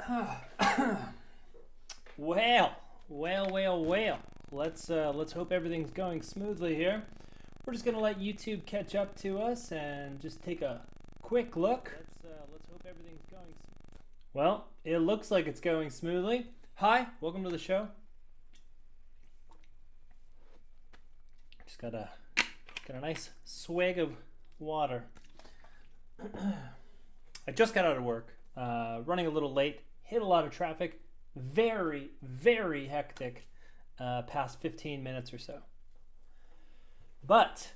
Well. Let's hope everything's going smoothly here. We're just gonna let YouTube catch up to us and just take a quick look. Let's hope everything's going. Well, it looks like it's going smoothly. Hi, welcome to the show. Just got a nice swig of water. I just got out of work, running a little late, hit a lot of traffic, very hectic past 15 minutes or so. But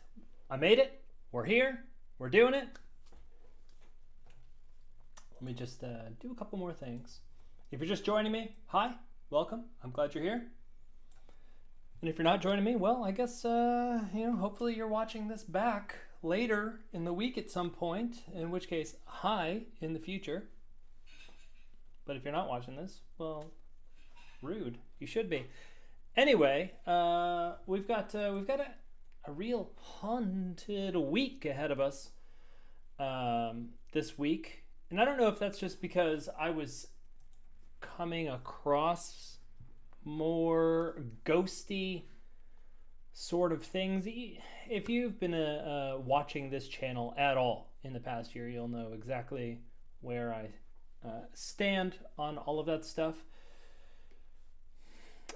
I made it, we're here, we're doing it. Let me just do a couple more things. If you're just joining me, hi, welcome, I'm glad you're here. And if you're not joining me, well, I guess, hopefully you're watching this back later in the week at some point, in which case, hi in the future. But if you're not watching this, well, rude. You should be. Anyway, we've got a real haunted week ahead of us this week. And I don't know if that's just because I was coming across more ghosty sort of things. If you've been watching this channel at all in the past year, you'll know exactly where I stand on all of that stuff.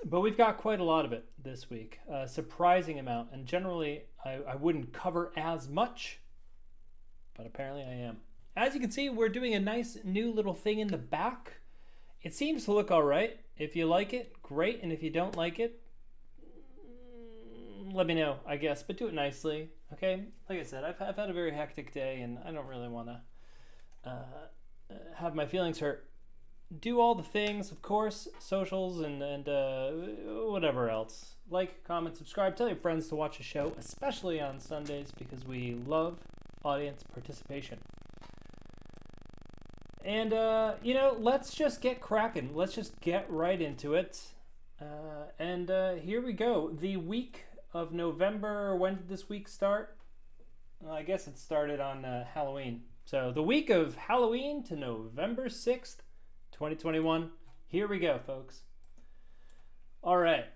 But we've got quite a lot of it this week, a surprising amount. And generally, I wouldn't cover as much, but apparently I am. As you can see, we're doing a nice new little thing in the back. It seems to look all right. If you like it, great. And if you don't like it, let me know, I guess. But do it nicely, okay? Like I said, I've had a very hectic day, and I don't really want to have my feelings hurt. Do all the things, of course, socials and whatever else. Like, comment, subscribe. Tell your friends to watch the show, especially on Sundays, because we love audience participation. And, let's just get cracking. Let's just get right into it. And here we go. The week of November, when did this week start? Well, I guess it started on Halloween. So the week of Halloween to November 6th, 2021. Here we go, folks. All right.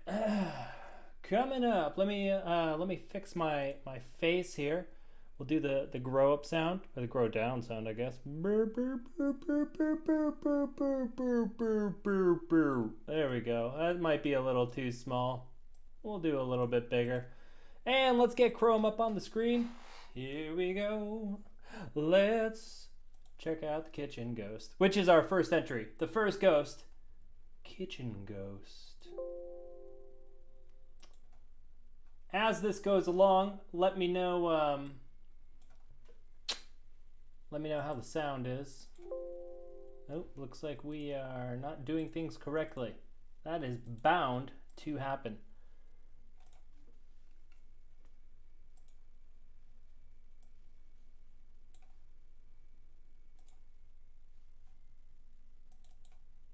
Coming up, let me fix my face here. We'll do the grow up sound, or the grow down sound, I guess. There we go. That might be a little too small. We'll do a little bit bigger. And let's get Chrome up on the screen. Here we go. Let's check out the kitchen ghost, which is our first entry. The first ghost, kitchen ghost. As this goes along, let me know how the sound is. Oh, looks like we are not doing things correctly. That is bound to happen.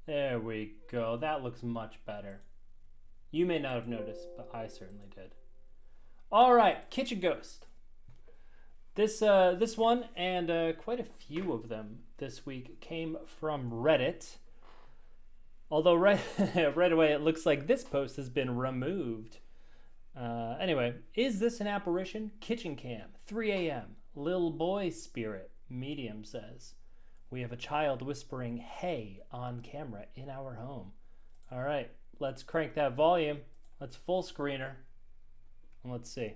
There we go. That looks much better. You may not have noticed, but I certainly did. All right, kitchen ghost. This one and quite a few of them this week came from Reddit. Although right away it looks like this post has been removed. Anyway, is this an apparition? Kitchen cam, 3 a.m. Lil boy spirit, medium says. We have a child whispering, hey, on camera in our home. All right, let's crank that volume. Let's full screener. And let's see.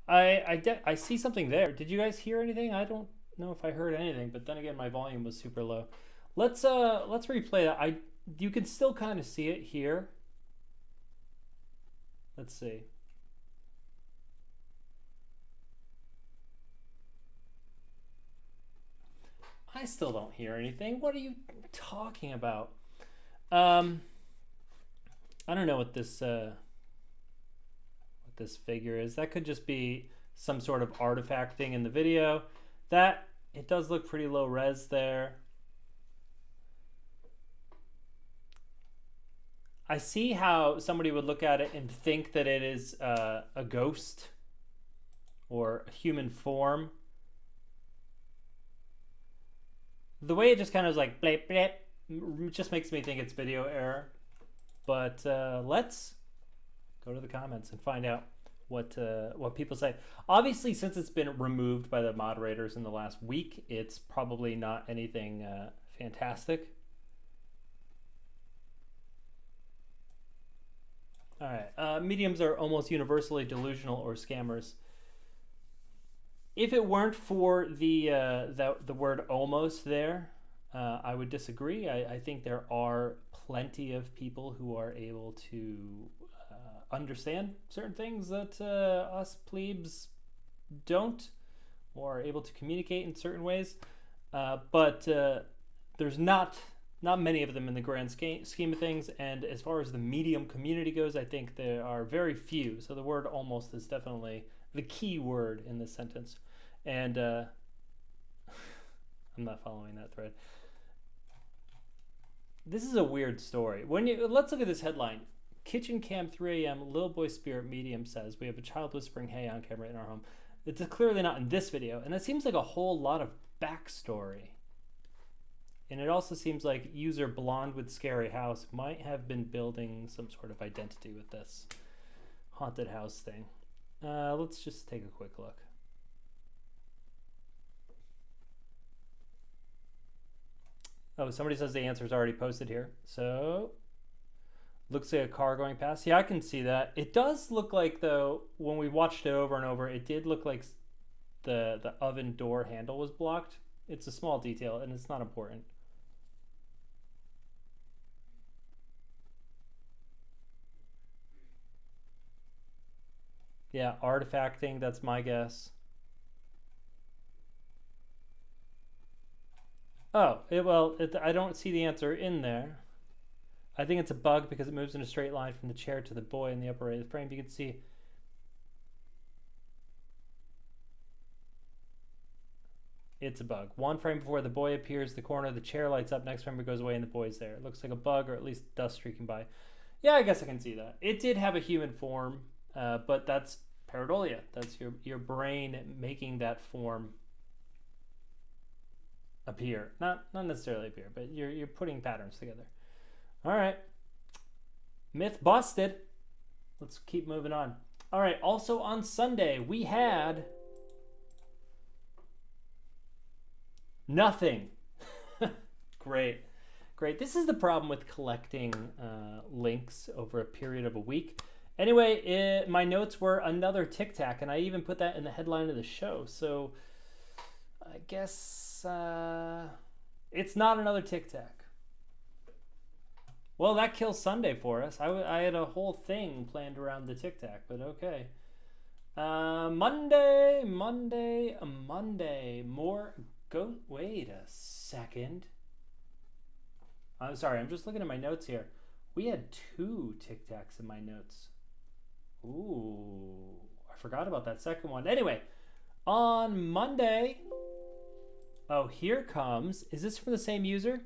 I see something there. Did you guys hear anything? I don't know if I heard anything, but then again, my volume was super low. Let's replay that. You can still kind of see it here. Let's see. I still don't hear anything. What are you talking about? I don't know what this figure is. That could just be some sort of artifact thing in the video. That, it does look pretty low res there. I see how somebody would look at it and think that it is a ghost, or a human form. The way it just kind of is like blip blip just makes me think it's video error. But let's go to the comments and find out what people say. Obviously, since it's been removed by the moderators in the last week, it's probably not anything fantastic. All right, mediums are almost universally delusional or scammers. If it weren't for the word almost there, I would disagree. I think there are plenty of people who are able to understand certain things that us plebes don't, or are able to communicate in certain ways. But there's not many of them in the grand scheme of things. And as far as the medium community goes, I think there are very few. So the word almost is definitely the key word in this sentence. And I'm not following that thread. This is a weird story. Let's look at this headline. Kitchen cam 3 a.m. Little boy spirit medium says we have a child whispering hey on camera in our home. It's clearly not in this video, and it seems like a whole lot of backstory. And it also seems like user blonde with scary house might have been building some sort of identity with this haunted house thing. Let's just take a quick look. Oh, somebody says the answer is already posted here. So, looks like a car going past. Yeah, I can see that. It does look like, though, when we watched it over and over, it did look like the oven door handle was blocked. It's a small detail, and it's not important. Yeah, artifacting, that's my guess. Oh, I don't see the answer in there. I think it's a bug because it moves in a straight line from the chair to the boy in the upper right of the frame. You can see. It's a bug. One frame before the boy appears, the corner of the chair lights up, next frame it goes away and the boy's there. It looks like a bug, or at least dust streaking by. Yeah, I guess I can see that. It did have a human form, but that's pareidolia. That's your brain making that form appear. Not necessarily appear, but you're putting patterns together. All right. Myth busted. Let's keep moving on. All right. Also on Sunday, we had nothing. Great. This is the problem with collecting links over a period of a week. Anyway, my notes were another TicTac, and I even put that in the headline of the show. So I guess it's not another TicTac. Well, that kills Sunday for us. I had a whole thing planned around the TicTac, but okay. Monday. Wait a second. I'm sorry, I'm just looking at my notes here. We had 2 TicTacs in my notes. Ooh, I forgot about that second one. Anyway, on Monday. Oh, here comes. Is this from the same user?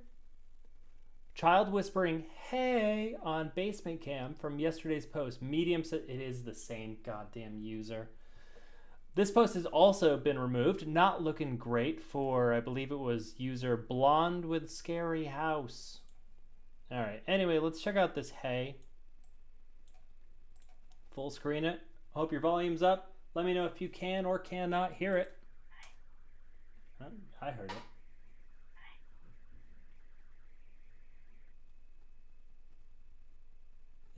Child whispering, hey, on basement cam from yesterday's post. Medium said it is the same goddamn user. This post has also been removed. Not looking great for, I believe it was user blonde with scary house. All right. Anyway, let's check out this hey. Full screen it. Hope your volume's up. Let me know if you can or cannot hear it. I heard it.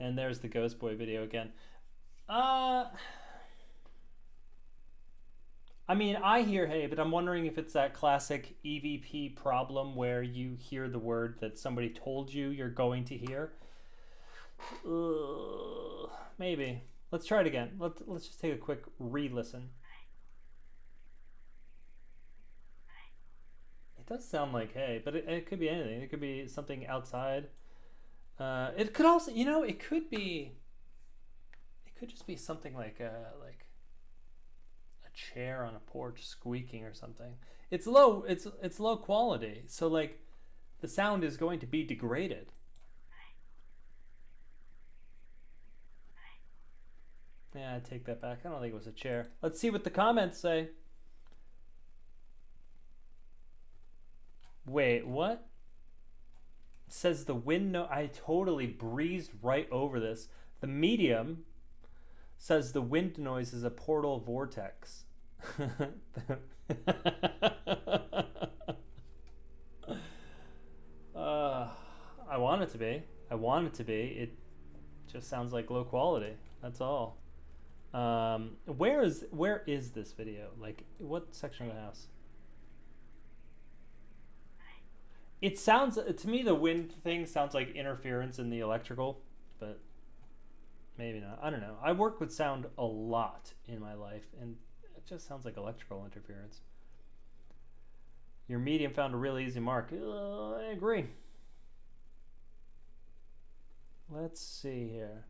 And there's the Ghost Boy video again. I mean, I hear hey, but I'm wondering if it's that classic EVP problem where you hear the word that somebody told you you're going to hear. Maybe. Let's try it again. Let's just take a quick re-listen. It does sound like hey, but it could be anything. It could be something outside. It could also, it could just be something like a chair on a porch squeaking or something. It's low quality, so like the sound is going to be degraded. Yeah, I take that back. I don't think it was a chair. Let's see what the comments say. Wait, what? It says the wind no I totally breezed right over this. The medium says the wind noise is a portal vortex. I want it to be. I want it to be. It just sounds like low quality. That's all. Where is this video? Like, what section of the house? It sounds to me the wind thing sounds like interference in the electrical, but maybe not. I don't know. I work with sound a lot in my life, and it just sounds like electrical interference. Your medium found a really easy mark. I agree. Let's see here.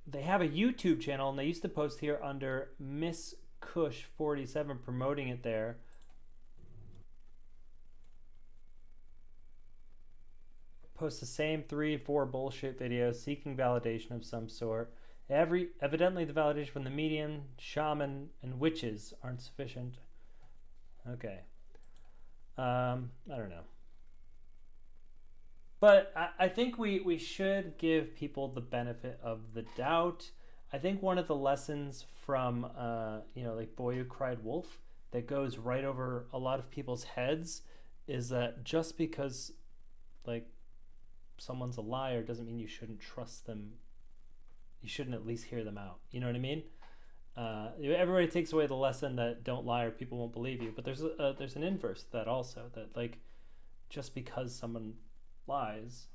They have a YouTube channel, and they used to post here under Miss Kush 47, promoting it there. Post the same 3-4 bullshit videos seeking validation of some sort. Evidently the validation from the medium, shaman, and witches aren't sufficient. Okay. I don't know. But I think we should give people the benefit of the doubt. I think one of the lessons from, like Boy Who Cried Wolf that goes right over a lot of people's heads is that just because, like, someone's a liar doesn't mean you shouldn't trust them. You shouldn't at least hear them out. You know what I mean? Everybody takes away the lesson that don't lie or people won't believe you. But there's an inverse to that also. That, like, just because someone lies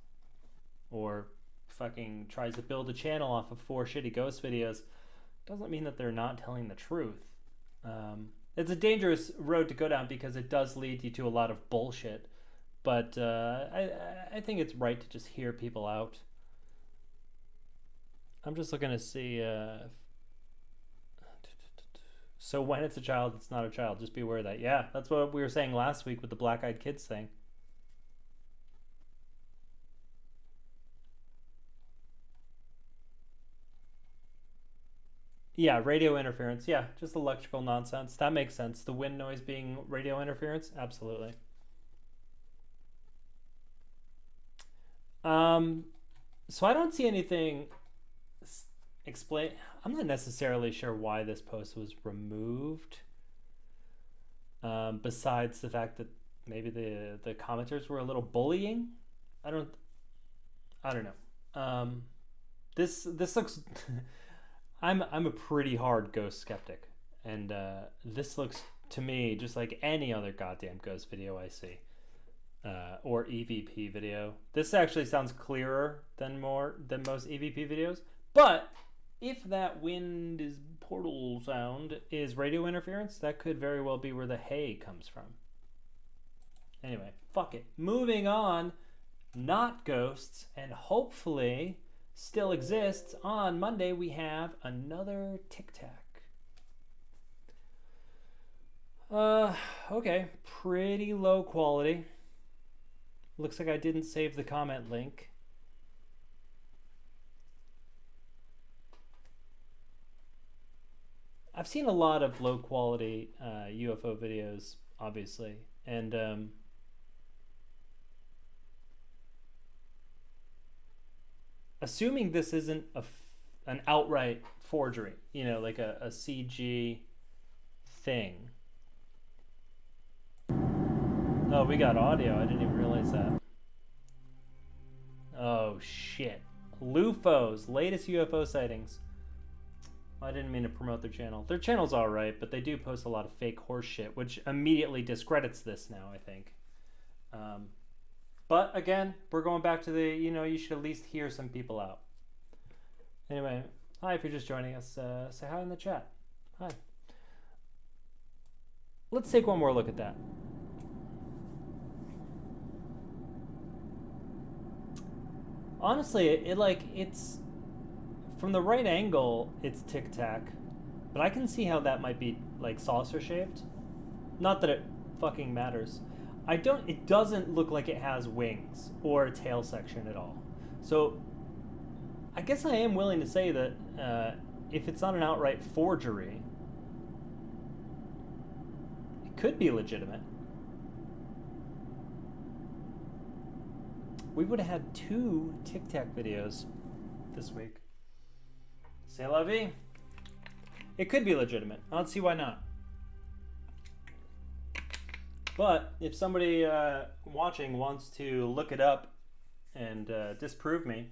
or fucking tries to build a channel off of 4 shitty ghost videos doesn't mean that they're not telling the truth. It's a dangerous road to go down because it does lead you to a lot of bullshit. But I think it's right to just hear people out. I'm just looking to see. So when it's a child, it's not a child. Just be aware of that. Yeah, that's what we were saying last week with the black-eyed kids thing. Yeah, radio interference. Yeah, just electrical nonsense. That makes sense. The wind noise being radio interference? Absolutely. So I don't see anything explain. I'm not necessarily sure why this post was removed. Besides the fact that maybe the commenters were a little bullying. I don't know. This looks. I'm a pretty hard ghost skeptic, and this looks to me just like any other goddamn ghost video I see, or EVP video. This actually sounds clearer than most EVP videos. But if that wind is portal sound is radio interference, that could very well be where the hay comes from. Anyway, fuck it. Moving on, not ghosts, and hopefully still exists. On Monday we have another TicTac. Okay, pretty low quality. Looks like I didn't save the comment link. I've seen a lot of low quality UFO videos, obviously, and assuming this isn't an outright forgery, like a CG thing. Oh, we got audio. I didn't even realize that. Oh, shit. LUFOs, latest UFO sightings. I didn't mean to promote their channel. Their channel's alright, but they do post a lot of fake horse shit, which immediately discredits this now, I think. But again, we're going back to the, you should at least hear some people out. Anyway, hi, if you're just joining us, say hi in the chat. Hi. Let's take one more look at that. Honestly, it's from the right angle, it's TicTac, but I can see how that might be like saucer shaped. Not that it fucking matters. It doesn't look like it has wings or a tail section at all. So I guess I am willing to say that if it's not an outright forgery, it could be legitimate. We would have had 2 TicTac videos this week. C'est la vie. It could be legitimate. I don't see why not. But if somebody watching wants to look it up and disprove me,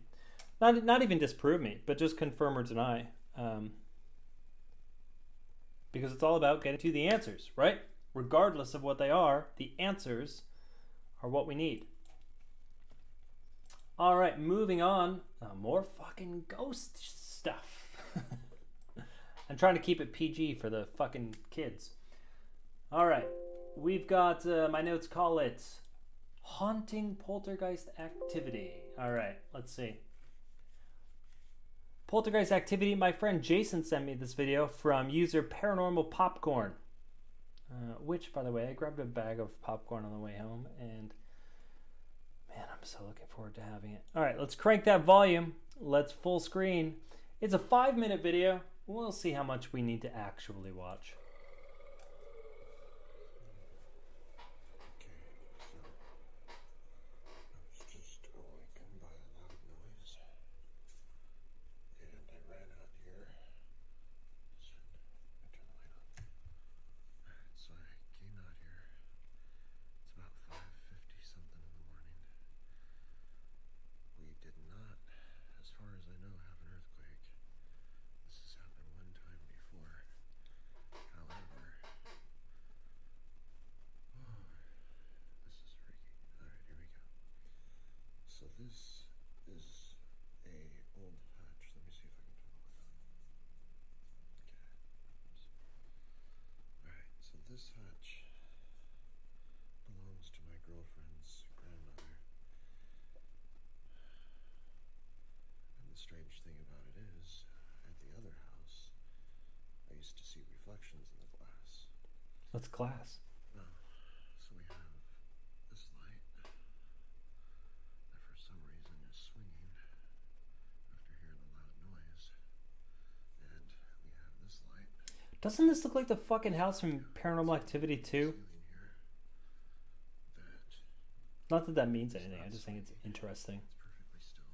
not even disprove me, but just confirm or deny, because it's all about getting to the answers, right? Regardless of what they are, the answers are what we need. All right, moving on. More fucking ghost stuff. I'm trying to keep it PG for the fucking kids. All right, we've got, my notes call it haunting poltergeist activity. All right, let's see. Poltergeist activity. My friend Jason sent me this video from user Paranormal Popcorn, which, by the way, I grabbed a bag of popcorn on the way home, and man, I'm so looking forward to having it. All right, let's crank that volume. Let's full screen. It's a 5-minute video. We'll see how much we need to actually watch. So this is a old hatch. Let me see if I can turn the light on. Okay. Alright, so this hatch belongs to my girlfriend's grandmother. And the strange thing about it is, at the other house, I used to see reflections in the glass. What's glass? So we have this light that for some reason is swinging after hearing a loud noise. And we have this light. Doesn't this look like the fucking house from Paranormal Activity 2? Not that that means anything, I just think it's interesting. It's perfectly still.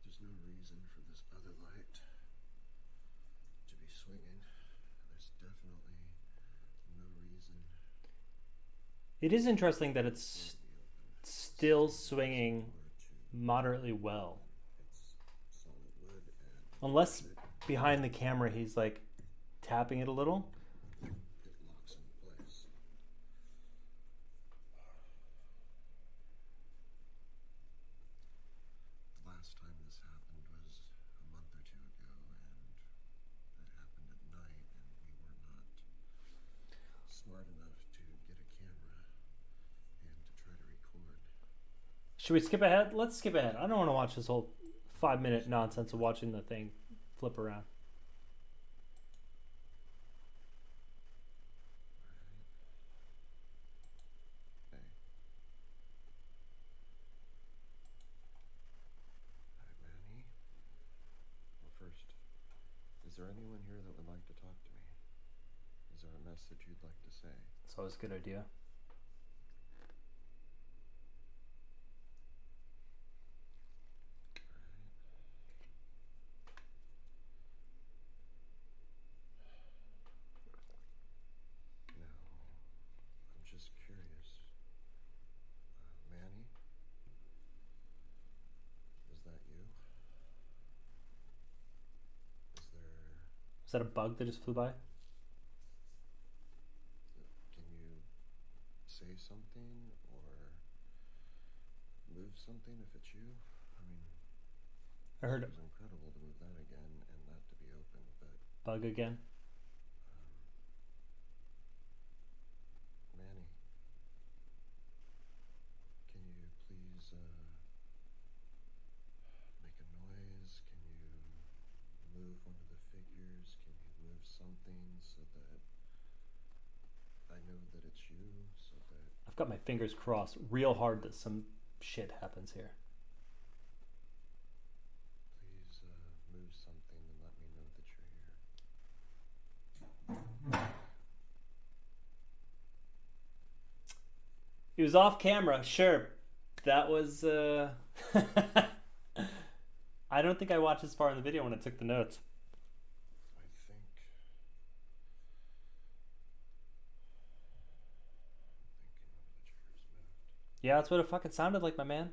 There's no reason for this other light to be swinging. There's definitely no reason. It is interesting that it's still swinging moderately well. Unless behind the camera he's like tapping it a little. It locks in place. The last time this happened was a month or 2 ago, and it happened at night, and we were not smart enough to get a camera and to try to record. Should we skip ahead? Let's skip ahead. I don't want to watch this whole 5-minute nonsense of watching the thing flip around. Hey. Hi, Manny. Well, first, is there anyone here that would like to talk to me? Is there a message you'd like to say? It's always a good idea. Just curious. Manny? Is that you? Is there... Is that a bug that just flew by? Can you say something or move something if it's you? I mean, I heard it was incredible to move that again and that to be open, but... Bug again? Manny, can you please make a noise? Can you move one of the figures? Can you move something so that I know that it's you? So that A I've got my fingers crossed real hard that some shit happens here. Please move something and let me know that you're here. He was off camera, sure. That was I don't think I watched this far in the video when I took the notes. I think thinking one of the chairs moved. Yeah, that's what it fucking sounded like, my man.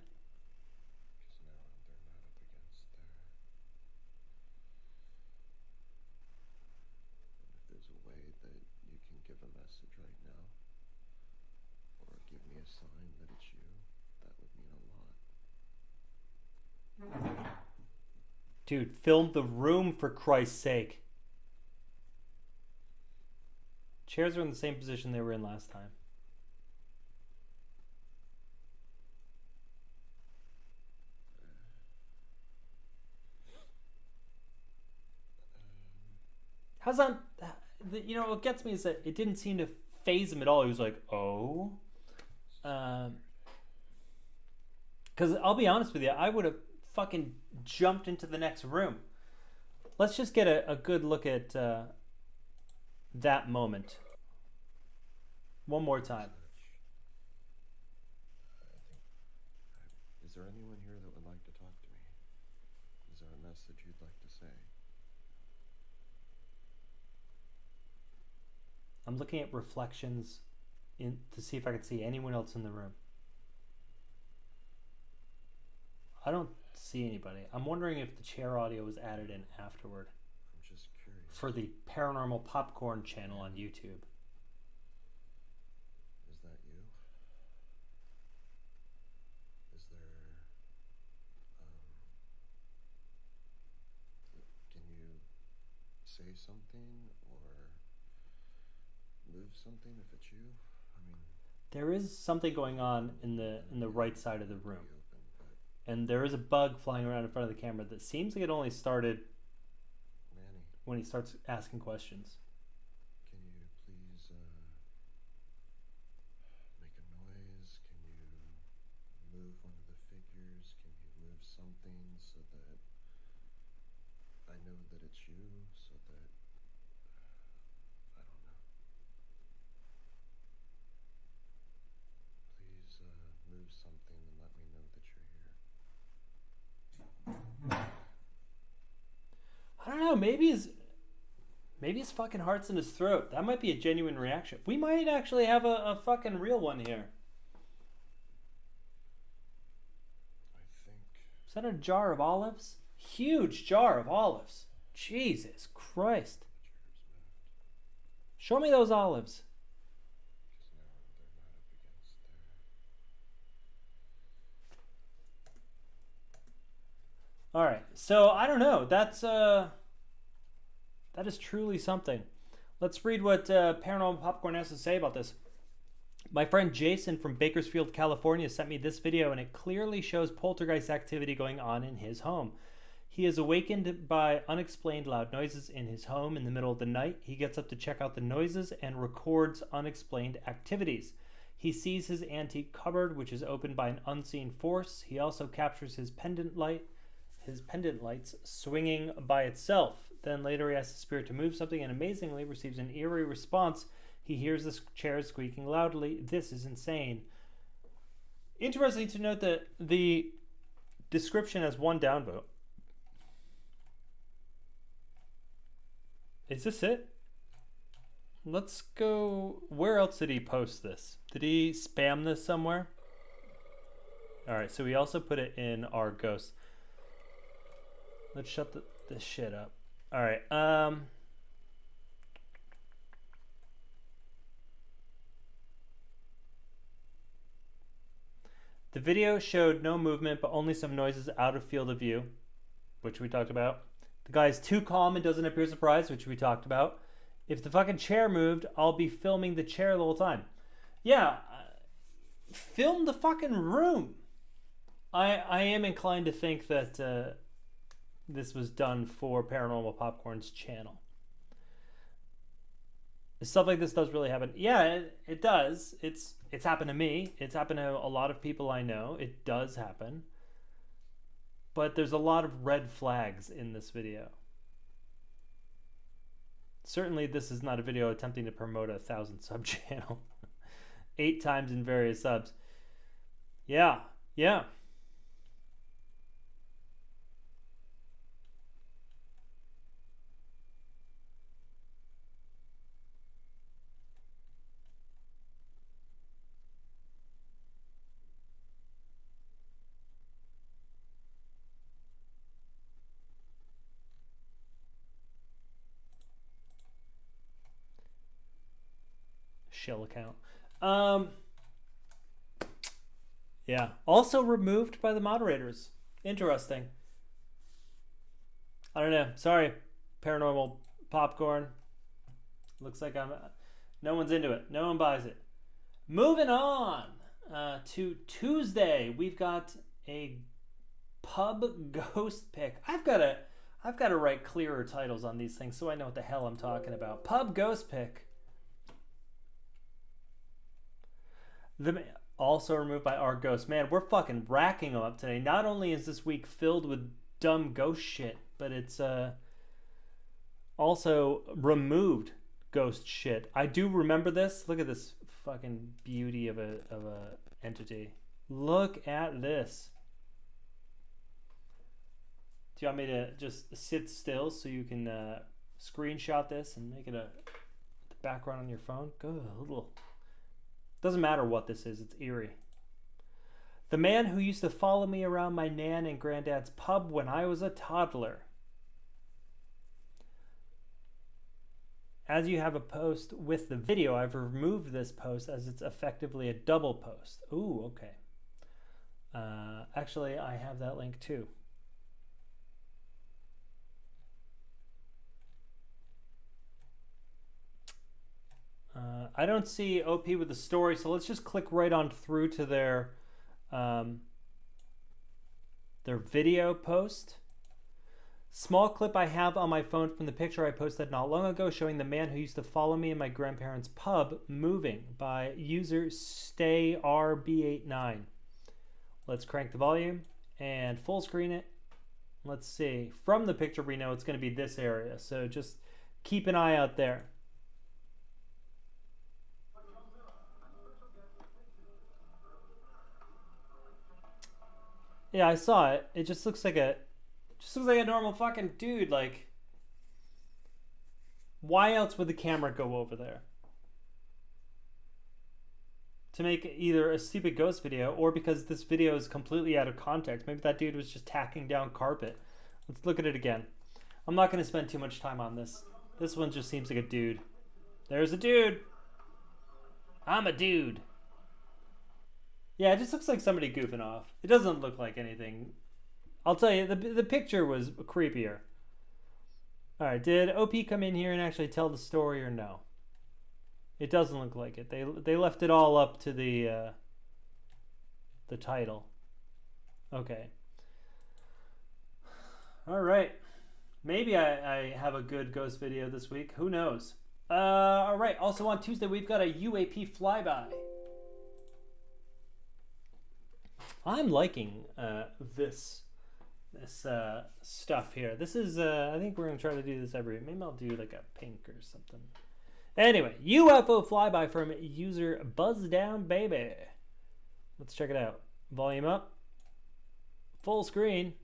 Because now they're not up against there. And if there's a way that you can give a message right now, or give me a sign that it's you, that would mean a lot. Dude, film the room for Christ's sake. Chairs are in the same position they were in last time. How's that? You know, what gets me is that it didn't seem to phase him at all. He was like, oh. Because I'll be honest with you, I would have fucking jumped into the next room. Let's just get a good look at that moment. One more time. Is there anyone here that would like to talk to me? Is there a message you'd like to say? I'm looking at reflections to see if I can see anyone else in the room. I don't see anybody. I'm wondering if the chair audio was added in afterward. I'm just curious. For the Paranormal Popcorn channel on YouTube. Is that you? Is there, can you say something or move something if it's you? I mean, There is something going on in the right side of the room. be open, but And there is a bug flying around in front of the camera that seems like it only started Manny, when he starts asking questions. can you please make a noise? Can you move one of the figures? Can you move something so that I know that it's you? So that I don't know. Please move something and let me know that you're here. I don't know, maybe his fucking heart's in his throat. That might be a genuine reaction. We might actually have a fucking real one here. I think Is that a jar of olives? Huge jar of olives. Jesus Christ. the chairs moved Show me those olives. because now they're not up against there. All right. So I don't know. That is truly something. Let's read what Paranormal Popcorn has to say about this. My friend Jason from Bakersfield, California sent me this video, and it clearly shows poltergeist activity going on in his home. He is awakened by unexplained loud noises in his home in the middle of the night. He gets up to check out the noises and records unexplained activities. He sees his antique cupboard, which is opened by an unseen force. He also captures his pendant lights swinging by itself. Then later he asks the spirit to move something and amazingly receives an eerie response. He hears the chair squeaking loudly. This is insane. Interesting to note that the description has one downvote. Is this it? Let's go. Where else did he post this? Did he spam this somewhere? Alright, so we also put it in our ghost. Let's shut this shit up. Alright, the video showed no movement, but only some noises out of field of view, which we talked about. The guy's too calm and doesn't appear surprised, which we talked about. If the fucking chair moved, I'll be filming the chair the whole time. Yeah, film the fucking room. I am inclined to think that this was done for Paranormal Popcorn's channel. Stuff like this does really happen. Yeah, it does. It's happened to me. It's happened to a lot of people I know. It does happen. But there's a lot of red flags in this video. Certainly this is not a video attempting to promote a 1,000 sub channel. 8 times in various subs. Yeah. Shell account. Yeah. Also removed by the moderators. Interesting. I don't know. Sorry, paranormal popcorn. Looks like no one's into it. No one buys it. Moving on to Tuesday, we've got a pub ghost pick. I've got to write clearer titles on these things so I know what the hell I'm talking about. Pub ghost pick. Also removed by our ghost. Man, we're fucking racking them up today. Not only is this week filled with dumb ghost shit, but it's also removed ghost shit. I do remember this. Look at this fucking beauty of a entity. Look at this. Do you want me to just sit still so you can screenshot this and make it the background on your phone? Go. Doesn't matter what this is, it's eerie. The man who used to follow me around my nan and granddad's pub when I was a toddler. As you have a post with the video, I've removed this post as it's effectively a double post. Ooh, okay. Actually, I have that link too. I don't see OP with the story, so let's just click right on through to their video post. Small clip I have on my phone from the picture I posted not long ago showing the man who used to follow me in my grandparents' pub moving by user StayRB89. Let's crank the volume and full screen it. Let's see. From the picture we know it's going to be this area, so just keep an eye out there. Yeah, I saw it. It just looks like a normal fucking dude. Like, why else would the camera go over there? To make either a stupid ghost video or because this video is completely out of context. Maybe that dude was just tacking down carpet. Let's look at it again. I'm not going to spend too much time on this. This one just seems like a dude. There's a dude. I'm a dude. Yeah, it just looks like somebody goofing off. It doesn't look like anything. I'll tell you, the picture was creepier. All right, did OP come in here and actually tell the story or no? It doesn't look like it. They left it all up to the title. Okay. All right. Maybe I have a good ghost video this week. Who knows? All right. Also on Tuesday, we've got a UAP flyby. I'm liking this stuff here. This is, I think we're going to try to do this maybe I'll do like a pink or something. Anyway, UFO flyby from user BuzzDownBaby. Let's check it out. Volume up. Full screen.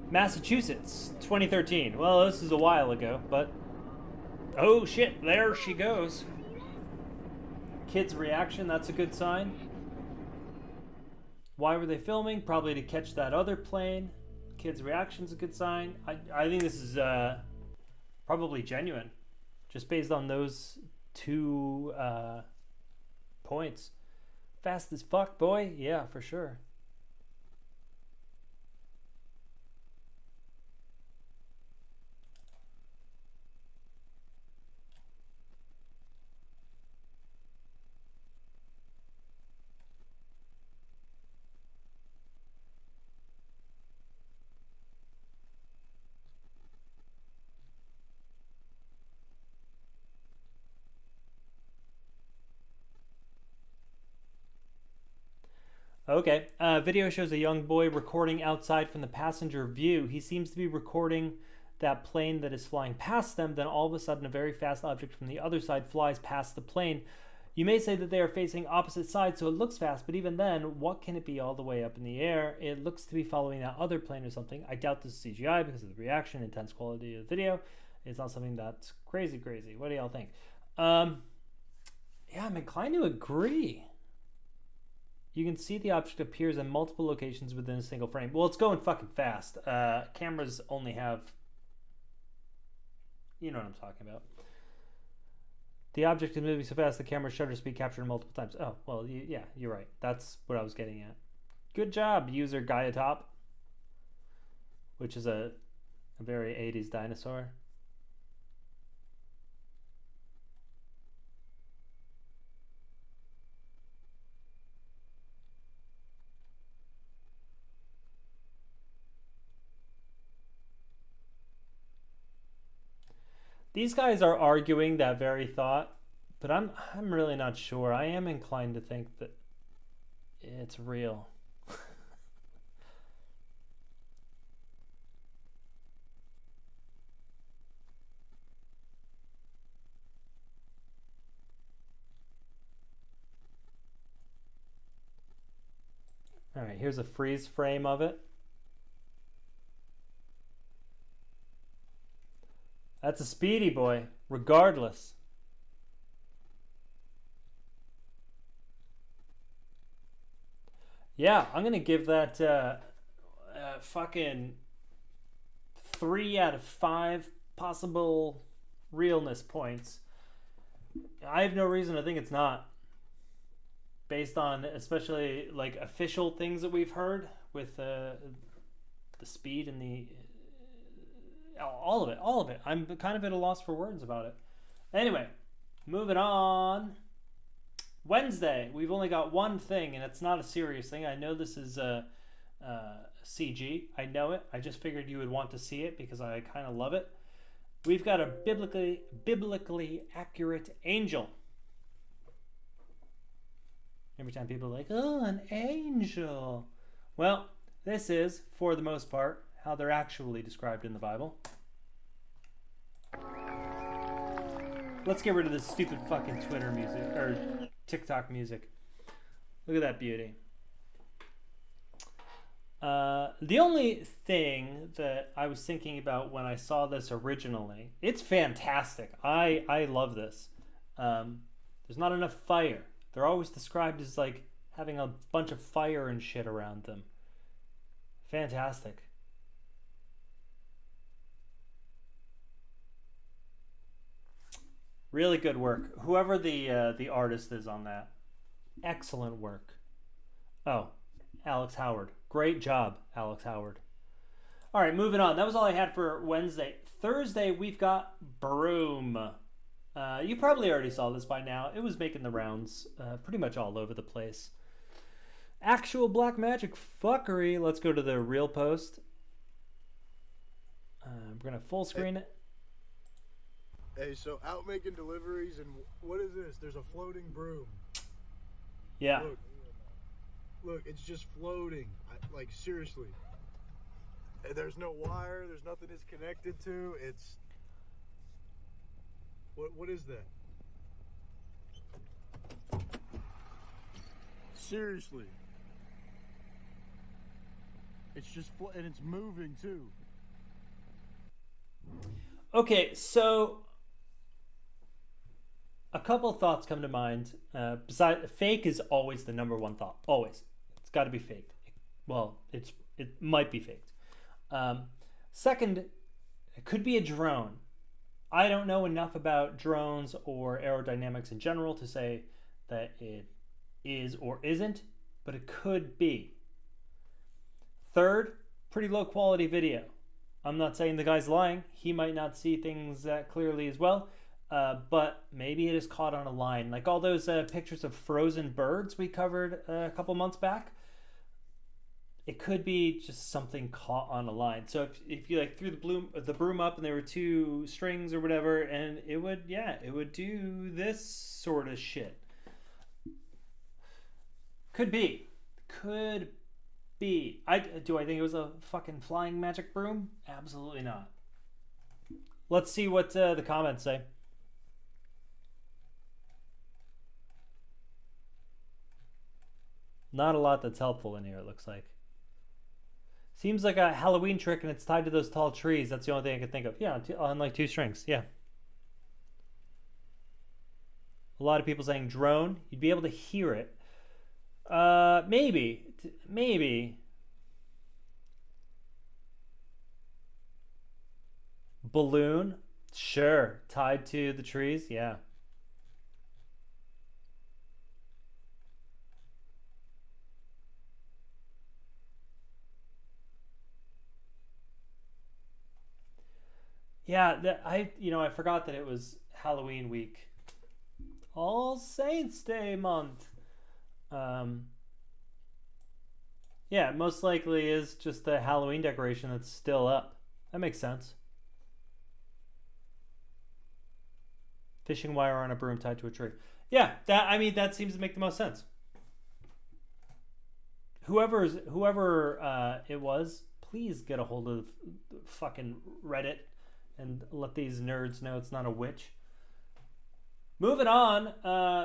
Massachusetts, 2013. Well, this is a while ago, but... Oh shit, there she goes. Kid's reaction, that's a good sign. Why were they filming? Probably to catch that other plane. Kid's reaction's a good sign. I think this is probably genuine. Just based on those two points. Fast as fuck, boy. Yeah, for sure. Okay. Video shows a young boy recording outside from the passenger view. He seems to be recording that plane that is flying past them. Then all of a sudden, a very fast object from the other side flies past the plane. You may say that they are facing opposite sides, so it looks fast, but even then, what can it be all the way up in the air? It looks to be following that other plane or something. I doubt this is CGI because of the reaction, intense quality of the video. It's not something that's crazy. What do y'all think? Yeah, I'm inclined to agree. You can see the object appears in multiple locations within a single frame. Well, it's going fucking fast. Cameras only have... You know what I'm talking about. The object is moving so fast the camera's shutter speed captured multiple times. Oh, well, yeah, you're right. That's what I was getting at. Good job, user Gaia Top. Which is a very 80s dinosaur. These guys are arguing that very thought, but I'm really not sure. I am inclined to think that it's real. All right, here's a freeze frame of it. That's a speedy boy, regardless. Yeah, I'm going to give that fucking 3 out of 5 possible realness points. I have no reason to think it's not. Based on especially like official things that we've heard with the speed and the... all of it. I'm kind of at a loss for words about it. Anyway, moving on. Wednesday, we've only got one thing, and it's not a serious thing. I know this is CG. I know it. I just figured you would want to see it because I kind of love it. We've got a biblically accurate angel. Every time people are like, oh, an angel. Well, this is, for the most part, how they're actually described in the Bible. Let's get rid of this stupid fucking Twitter music, or TikTok music. Look at that beauty. The only thing that I was thinking about when I saw this originally, it's fantastic. I love this. There's not enough fire. They're always described as like having a bunch of fire and shit around them. Fantastic. Really good work. Whoever the artist is on that, excellent work. Oh, Alex Howard. Great job, Alex Howard. All right, moving on. That was all I had for Wednesday. Thursday, we've got Broom. You probably already saw this by now. It was making the rounds pretty much all over the place. Actual black magic fuckery. Let's go to the real post. We're going to full screen it. Hey, so out making deliveries, and what is this? There's a floating broom. Yeah. Look, it's just floating. Like, seriously. There's no wire. There's nothing it's connected to. It's... What is that? Seriously. It's just... and it's moving, too. Okay, so... a couple thoughts come to mind. Fake is always the number one thought. Always. It's got to be faked. Well, it might be faked. Second, it could be a drone. I don't know enough about drones or aerodynamics in general to say that it is or isn't, but it could be. Third, pretty low quality video. I'm not saying the guy's lying. He might not see things that clearly as well. But maybe it is caught on a line. Like all those pictures of frozen birds we covered a couple months back. It could be just something caught on a line. So if you like threw the broom up and there were 2 strings or whatever, and it would do this sort of shit. Could be. could be. Do I think it was a fucking flying magic broom? Absolutely not. Let's see what the comments say. Not a lot that's helpful in here, it looks like. Seems like a Halloween trick, and it's tied to those tall trees. That's the only thing I could think of. Yeah, on like 2 strings. Yeah. A lot of people saying drone. You'd be able to hear it. Maybe. Balloon. Sure. Tied to the trees. Yeah. Yeah, I forgot that it was Halloween week. All Saints Day month. Yeah, it most likely is just the Halloween decoration that's still up. That makes sense. Fishing wire on a broom tied to a tree. Yeah, that seems to make the most sense. Whoever it was, please get a hold of fucking Reddit and let these nerds know it's not a witch. Moving on,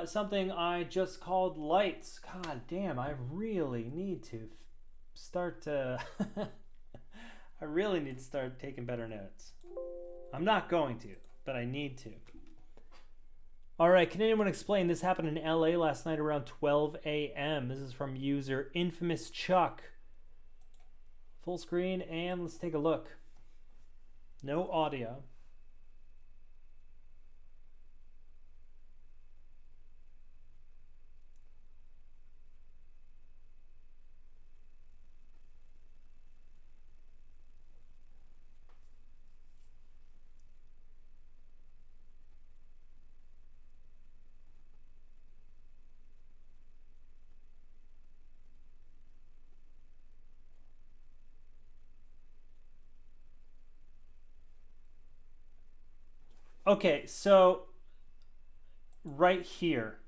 something I just called lights. God damn, I really need to start to... I really need to start taking better notes. I'm not going to, but I need to. All right, can anyone explain? This happened in LA last night around 12 a.m. This is from user Infamous Chuck. Full screen, and let's take a look. No audio. Okay, so right here,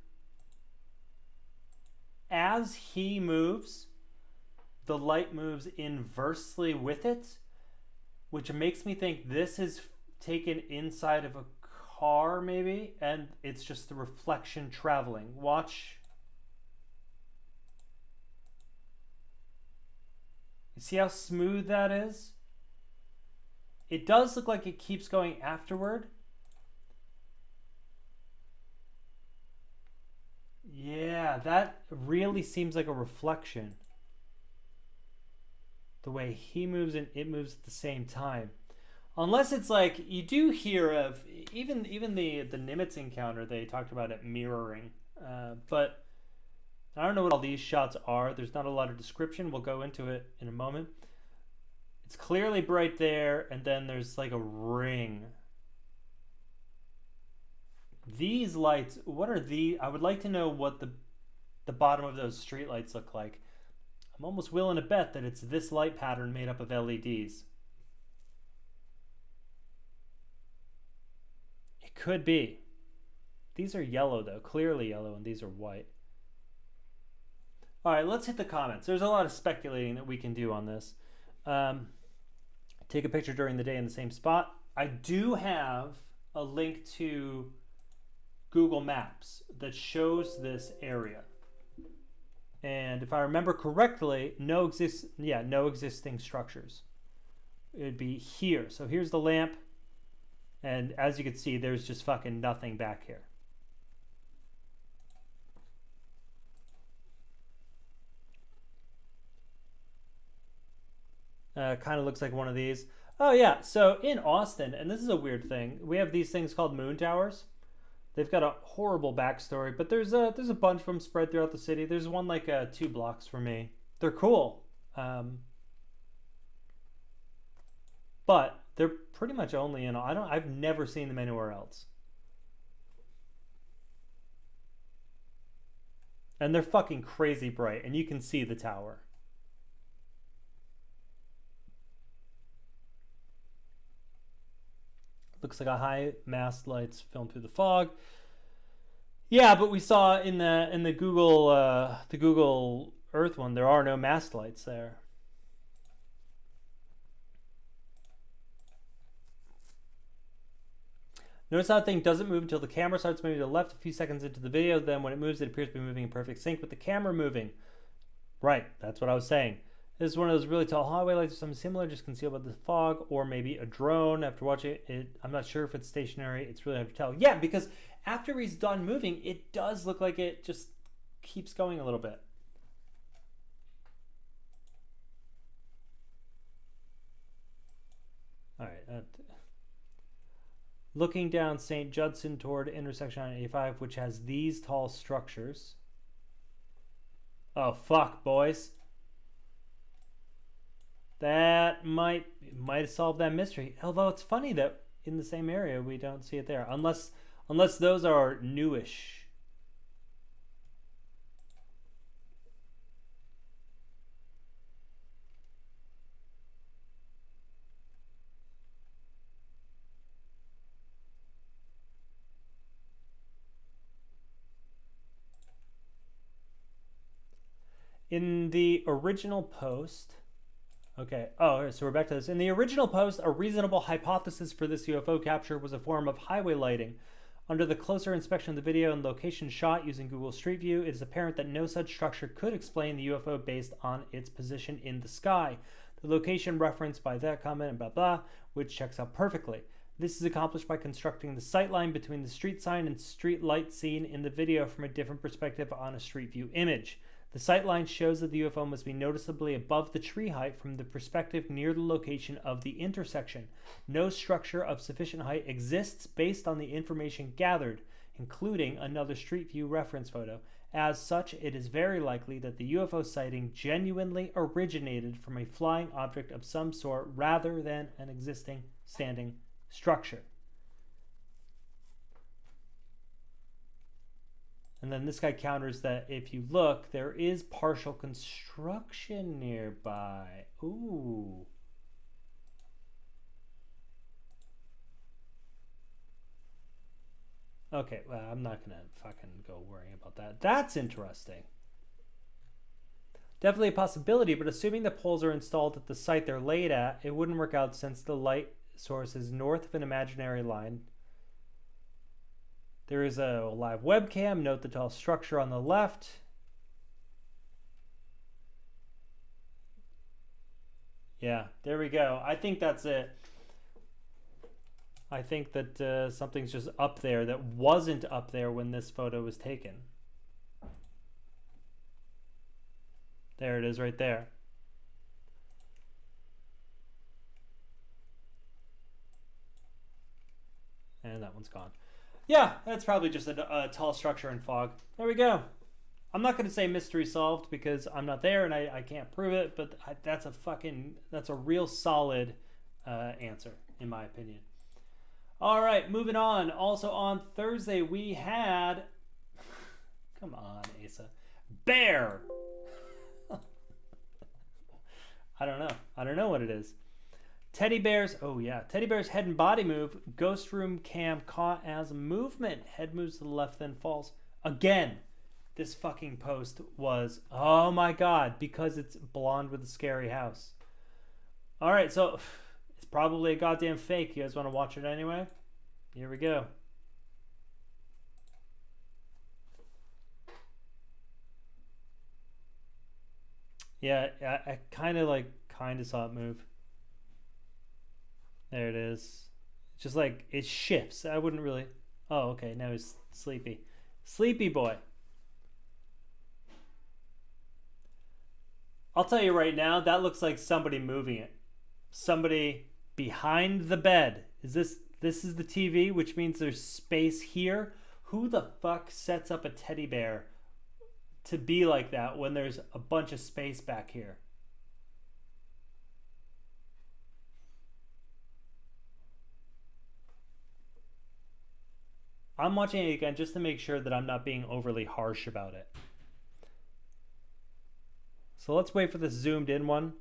as he moves, the light moves inversely with it, which makes me think this is taken inside of a car maybe, and it's just the reflection traveling. Watch. You see how smooth that is? It does look like it keeps going afterward. Yeah, that really seems like a reflection. The way he moves and it moves at the same time. Unless it's like, you do hear of, even the Nimitz encounter, they talked about it mirroring. But I don't know what all these shots are. There's not a lot of description. We'll go into it in a moment. It's clearly bright there, and then there's like a ring. These lights, what are these? I would like to know what the bottom of those street lights look like. I'm almost willing to bet that it's this light pattern made up of LEDs. It could be. These are yellow though, clearly yellow, and these are white. All right, let's hit the comments. There's a lot of speculating that we can do on this. Take a picture during the day in the same spot. I do have a link to Google Maps that shows this area. And if I remember correctly, no existing structures. It'd be here. So here's the lamp. And as you can see, there's just fucking nothing back here. Kind of looks like one of these. Oh yeah, so in Austin, and this is a weird thing, we have these things called moon towers. They've got a horrible backstory, but there's a bunch of them spread throughout the city. There's one like 2 blocks from me. They're cool, but they're pretty much only in. I've never seen them anywhere else, and they're fucking crazy bright, and you can see the tower. Looks like a high mast lights filmed through the fog. Yeah, but we saw in the Google Earth one, there are no mast lights there. Notice how the thing doesn't move until the camera starts moving to the left a few seconds into the video. Then when it moves, it appears to be moving in perfect sync with the camera moving. Right, that's what I was saying. This is one of those really tall highway lights or something similar, just concealed by the fog, or maybe a drone. After watching it, I'm not sure if it's stationary. It's really hard to tell. Yeah, because after he's done moving, it does look like it just keeps going a little bit. All right. Looking down St. Judson toward intersection 985, which has these tall structures. Oh, fuck, boys. That might have solved that mystery. Although it's funny that in the same area we don't see it there. Unless those are newish. In the original post, okay, so we're back to this. In the original post, a reasonable hypothesis for this UFO capture was a form of highway lighting. Under the closer inspection of the video and location shot using Google Street View, it is apparent that no such structure could explain the UFO based on its position in the sky. The location referenced by that comment and blah blah, which checks out perfectly. This is accomplished by constructing the sightline between the street sign and street light seen in the video from a different perspective on a Street View image. The sightline shows that the UFO must be noticeably above the tree height from the perspective near the location of the intersection. No structure of sufficient height exists based on the information gathered, including another Street View reference photo. As such, it is very likely that the UFO sighting genuinely originated from a flying object of some sort rather than an existing standing structure. And then this guy counters that if you look, there is partial construction nearby. Ooh. Okay, well, I'm not going to fucking go worrying about that. That's interesting. Definitely a possibility, but assuming the poles are installed at the site they're laid at, it wouldn't work out since the light source is north of an imaginary line. There is a live webcam. Note the tall structure on the left. Yeah, there we go. I think that's it. I think that something's just up there that wasn't up there when this photo was taken. There it is right there. And that one's gone. Yeah, that's probably just a tall structure in fog. There we go. I'm not going to say mystery solved because I'm not there and I can't prove it, but that's a real solid answer in my opinion. All right, moving on. Also on Thursday we had, come on, Asa, bear. I don't know what it is. Teddy bears, oh yeah, teddy bear's head and body move. Ghost room cam caught as movement. Head moves to the left, then falls. Again, this fucking post was, oh my god, because it's blonde with a scary house. All right, so it's probably a goddamn fake. You guys want to watch it anyway? Here we go. Yeah, I kind of saw it move. There it is. It's just like it shifts. I wouldn't really. Oh, okay. Now he's sleepy. Sleepy boy. I'll tell you right now, that looks like somebody moving it. Somebody behind the bed. This is the TV, which means there's space here. Who the fuck sets up a teddy bear to be like that when there's a bunch of space back here? I'm watching it again just to make sure that I'm not being overly harsh about it. So let's wait for this zoomed in one.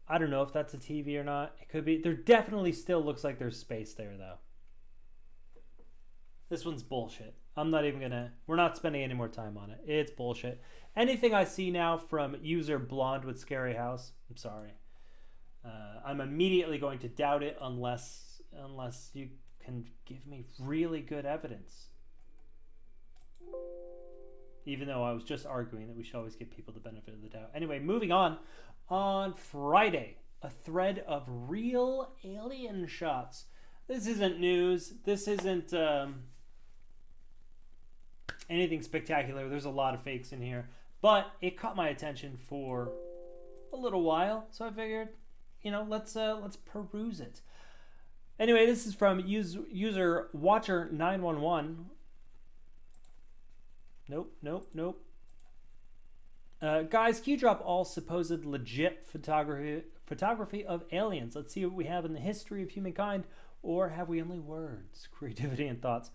I don't know if that's a TV or not. It could be. There definitely still looks like there's space there, though. This one's bullshit. I'm not even gonna. We're not spending any more time on it. It's bullshit. Anything I see now from user Blonde with Scary House, I'm sorry. I'm immediately going to doubt it unless you can give me really good evidence. Even though I was just arguing that we should always give people the benefit of the doubt. Anyway, moving on. On Friday, a thread of real alien shots. This isn't news. This isn't anything spectacular. There's a lot of fakes in here. But it caught my attention for a little while. So I figured, let's peruse it. Anyway, this is from user Watcher911. Nope. Guys, can you drop all supposed legit photography of aliens? Let's see what we have in the history of humankind, or have we only words, creativity, and thoughts?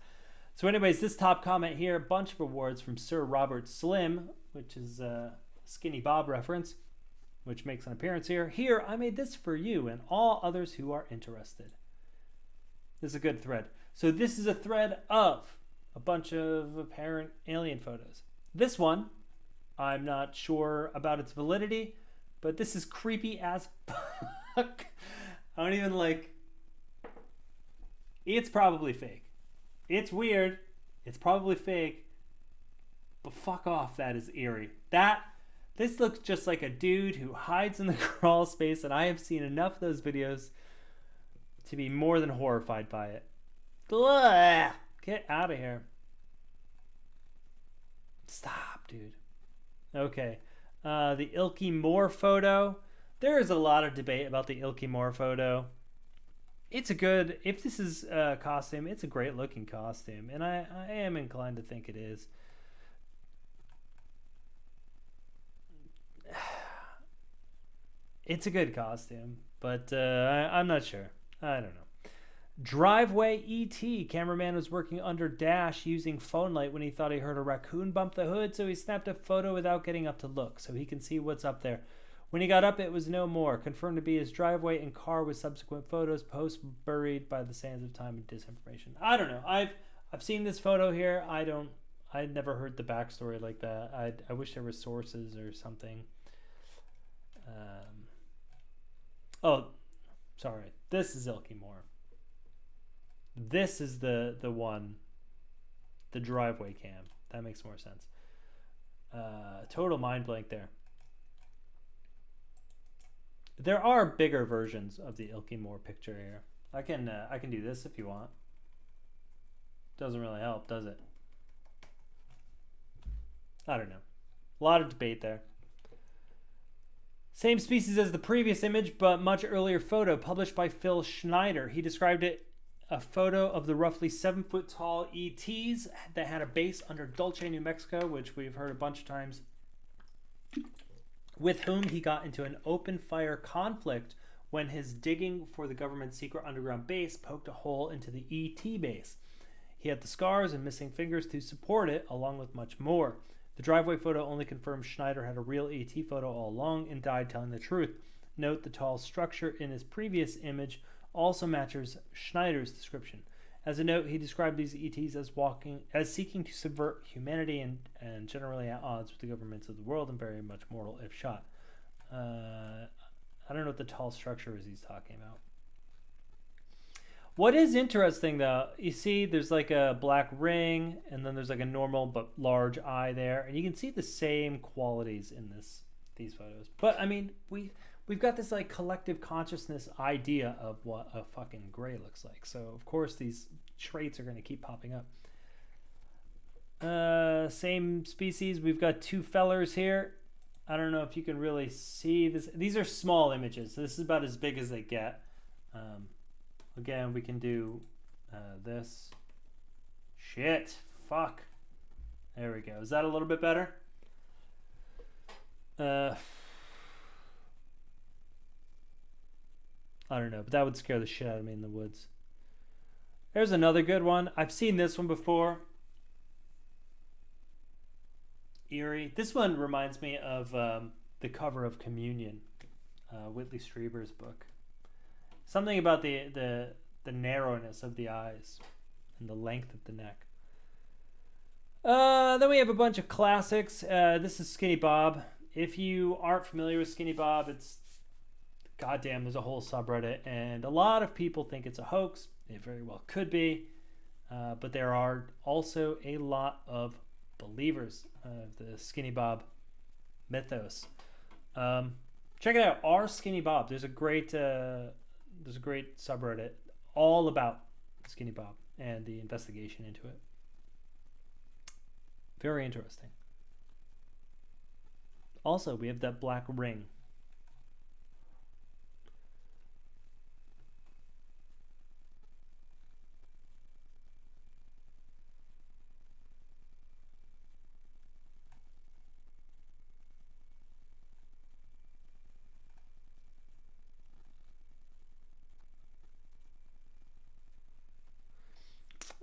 So anyways, this top comment here, a bunch of awards from Sir Robert Slim, which is a Skinny Bob reference, which makes an appearance here. Here, I made this for you and all others who are interested. This is a good thread. So this is a thread of a bunch of apparent alien photos. This one, I'm not sure about its validity, but this is creepy as fuck. I don't even it's probably fake. It's weird. It's probably fake. But fuck off, that is eerie. This looks just like a dude who hides in the crawl space, and I have seen enough of those videos to be more than horrified by it. Blah! Get out of here. Stop, dude. Okay. The Ilky Moore photo. There is a lot of debate about the Ilky Moore photo. It's if this is a costume, it's a great looking costume. And I am inclined to think it is. It's a good costume, but I'm not sure. I don't know. Driveway ET. Cameraman was working under dash using phone light when he thought he heard a raccoon bump the hood, so he snapped a photo without getting up to look, so he can see what's up there. When he got up, it was no more. Confirmed to be his driveway and car with subsequent photos, post buried by the sands of time and disinformation. I don't know. I've seen this photo here. I'd never heard the backstory like that. I wish there were sources or something. Oh, sorry. This is Ilky Moore. This is the one, the driveway cam. That makes more sense. Total mind blank there. There are bigger versions of the Ilky Moore picture here. I can do this if you want. Doesn't really help, does it? I don't know. A lot of debate there. Same species as the previous image, but much earlier photo published by Phil Schneider. He described it a photo of the roughly 7-foot tall ETs that had a base under Dulce, New Mexico, which we've heard a bunch of times, with whom he got into an open fire conflict when his digging for the government's secret underground base poked a hole into the ET base. He had the scars and missing fingers to support it, along with much more. The driveway photo only confirms Schneider had a real ET photo all along and died telling the truth. Note the tall structure in his previous image also matches Schneider's description. As a note, he described these ETs as seeking to subvert humanity and generally at odds with the governments of the world and very much mortal if shot. I don't know what the tall structure is he's talking about. What is interesting though, you see there's like a black ring and then there's like a normal but large eye there, and you can see the same qualities in these photos. But I mean, we've got this like collective consciousness idea of what a fucking gray looks like. So of course these traits are going to keep popping up. Same species. We've got two fellers here. I don't know if you can really see this. These are small images. So this is about as big as they get. Again, we can do this. Shit. Fuck. There we go. Is that a little bit better? I don't know, but that would scare the shit out of me in the woods. There's another good one. I've seen this one before. Eerie. This one reminds me of the cover of Communion, Whitley Strieber's book. Something about the narrowness of the eyes and the length of the neck. Then we have a bunch of classics. This is Skinny Bob. If you aren't familiar with Skinny Bob, it's goddamn, there's a whole subreddit, and a lot of people think it's a hoax. It very well could be, but there are also a lot of believers of the Skinny Bob mythos. Check it out, R Skinny Bob. There's a great subreddit all about Skinny Bob and the investigation into it. Very interesting. Also, we have that black ring.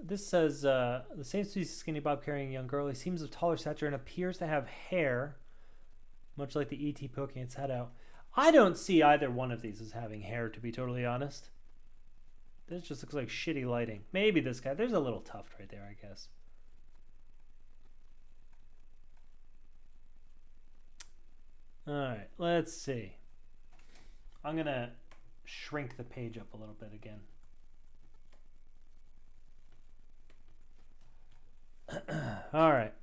This says, the same species Skinny Bob carrying a young girl. He seems of taller stature and appears to have hair, much like the ET poking its head out. I don't see either one of these as having hair, to be totally honest. This just looks like shitty lighting. Maybe this guy. There's a little tuft right there, I guess. Alright, let's see. I'm going to shrink the page up a little bit again. All right.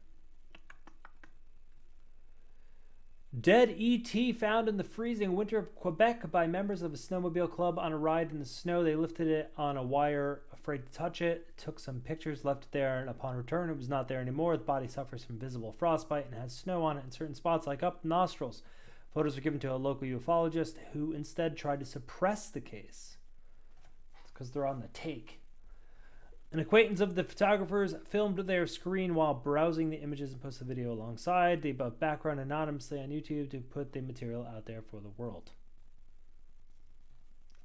Dead ET found in the freezing winter of Quebec by members of a snowmobile club on a ride in the snow. They lifted it on a wire, afraid to touch it, took some pictures, left it there, and upon return it was not there anymore. The body suffers from visible frostbite and has snow on it in certain spots like up nostrils. Photos were given to a local ufologist who instead tried to suppress the case. It's because they're on the take. An acquaintance of the photographers filmed their screen while browsing the images and posted the video alongside the above background anonymously on YouTube to put the material out there for the world.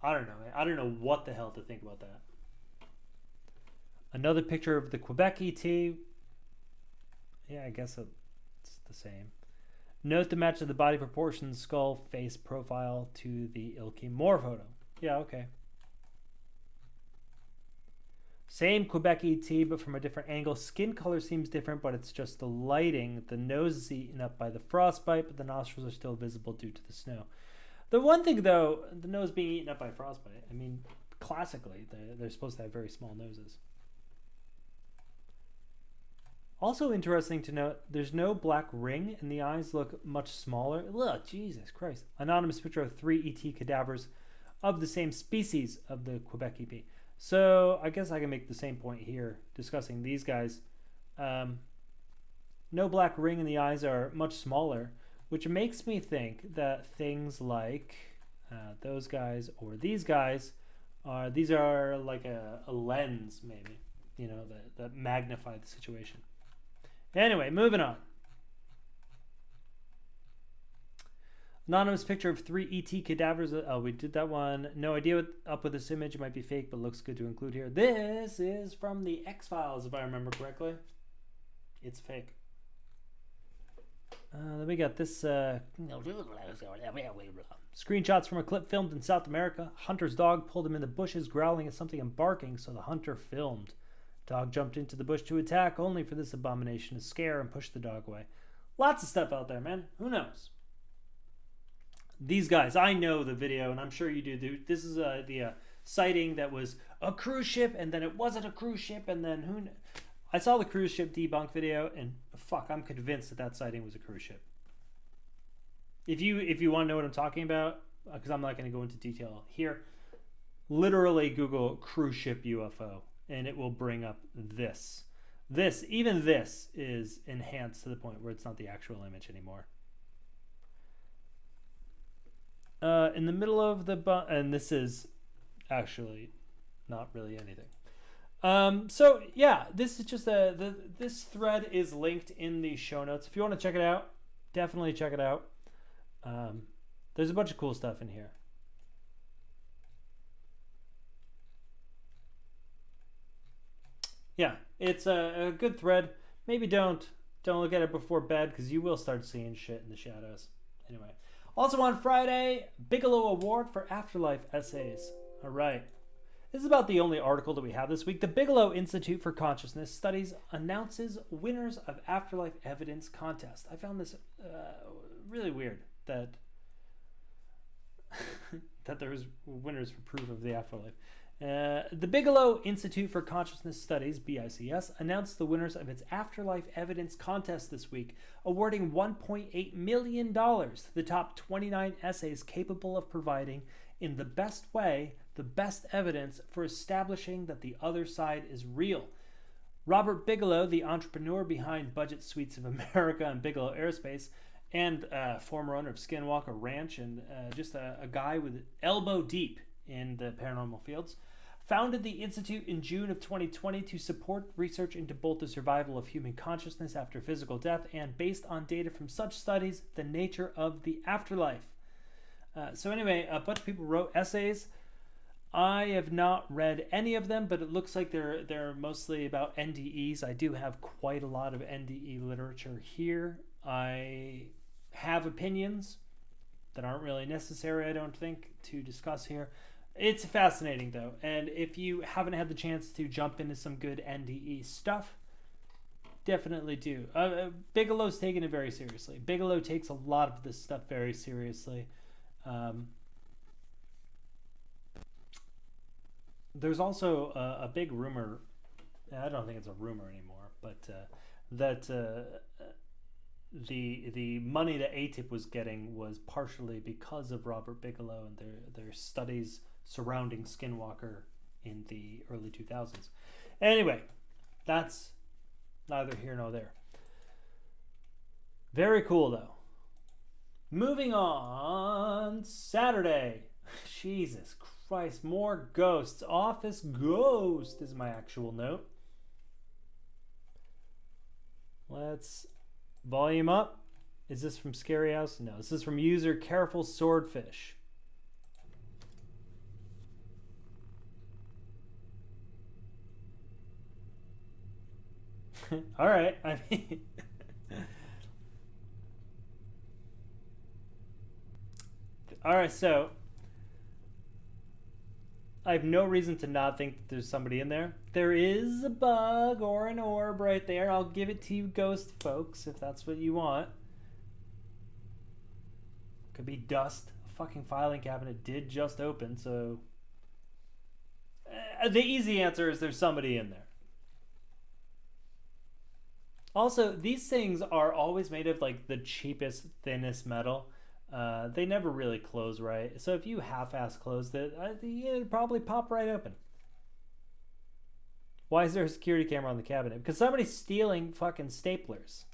I don't know. I don't know what the hell to think about that. Another picture of the Quebec ET. Yeah, I guess it's the same. Note the match of the body proportions, skull, face, profile to the Ilky Moore photo. Yeah, okay. Same Quebec ET, but from a different angle. Skin color seems different, but it's just the lighting. The nose is eaten up by the frostbite, but the nostrils are still visible due to the snow. The one thing, though, the nose being eaten up by frostbite, I mean, classically, they're supposed to have very small noses. Also interesting to note, there's no black ring, and the eyes look much smaller. Ugh, Jesus Christ. Anonymous picture of 3 ET cadavers of the same species of the Quebec EP. So I guess I can make the same point here discussing these guys. No black ring and the eyes are much smaller, which makes me think that things like those guys or these guys these are like a lens, maybe, you know, that magnify the situation. Anyway, moving on. Anonymous picture of 3 ET cadavers. Oh, we did that one. No idea what's up with this image. It might be fake, but looks good to include here. This is from the X-Files, if I remember correctly. It's fake. Then we got this screenshots from a clip filmed in South America. Hunter's dog pulled him in the bushes, growling at something and barking, so the hunter filmed. Dog jumped into the bush to attack, only for this abomination to scare and push the dog away. Lots of stuff out there, man. Who knows? These guys, I know the video, and I'm sure you do. This is the sighting that was a cruise ship, and then it wasn't a cruise ship, and then I saw the cruise ship debunk video, and fuck, I'm convinced that sighting was a cruise ship. If you want to know what I'm talking about, because I'm not going to go into detail here, literally Google cruise ship UFO, and it will bring up this. Even this is enhanced to the point where it's not the actual image anymore. In the middle of the and this is actually not really anything. So yeah, this is just this thread is linked in the show notes. If you want to check it out, definitely check it out. There's a bunch of cool stuff in here. Yeah, it's a good thread. Maybe don't look at it before bed, because you will start seeing shit in the shadows. Anyway. Also on Friday, Bigelow Award for Afterlife Essays. All right. This is about the only article that we have this week. The Bigelow Institute for Consciousness Studies announces winners of afterlife evidence contest. I found this really weird that that there's winners for proof of the afterlife. The Bigelow Institute for Consciousness Studies, BICS, announced the winners of its Afterlife Evidence Contest this week, awarding $1.8 million to the top 29 essays capable of providing, in the best way, the best evidence for establishing that the other side is real. Robert Bigelow, the entrepreneur behind Budget Suites of America and Bigelow Aerospace, and former owner of Skinwalker Ranch, and just a guy with elbow deep in the paranormal fields, founded the Institute in June of 2020 to support research into both the survival of human consciousness after physical death and, based on data from such studies, the nature of the afterlife. So anyway, a bunch of people wrote essays. I have not read any of them, but it looks like they're mostly about NDEs. I do have quite a lot of NDE literature here. I have opinions that aren't really necessary, I don't think, to discuss here. It's fascinating, though, and if you haven't had the chance to jump into some good NDE stuff, definitely do. Bigelow's taking it very seriously. Bigelow takes a lot of this stuff very seriously. There's also a big rumor, I don't think it's a rumor anymore, but that the money that ATIP was getting was partially because of Robert Bigelow and their studies surrounding Skinwalker in the early 2000s. Anyway, that's neither here nor there. Very cool, though. Moving on, Saturday. Jesus Christ, more ghosts. Office Ghost is my actual note. Let's volume up. Is this from Scary House? No, this is from user Careful Swordfish. All right. I mean, all right. So I have no reason to not think that there's somebody in there. There is a bug or an orb right there. I'll give it to you, ghost folks, if that's what you want. Could be dust. A fucking filing cabinet did just open, so the easy answer is there's somebody in there. Also, these things are always made of like the cheapest, thinnest metal. They never really close right. So if you half-ass close it, it'd probably pop right open. Why is there a security camera on the cabinet? Because somebody's stealing fucking staplers.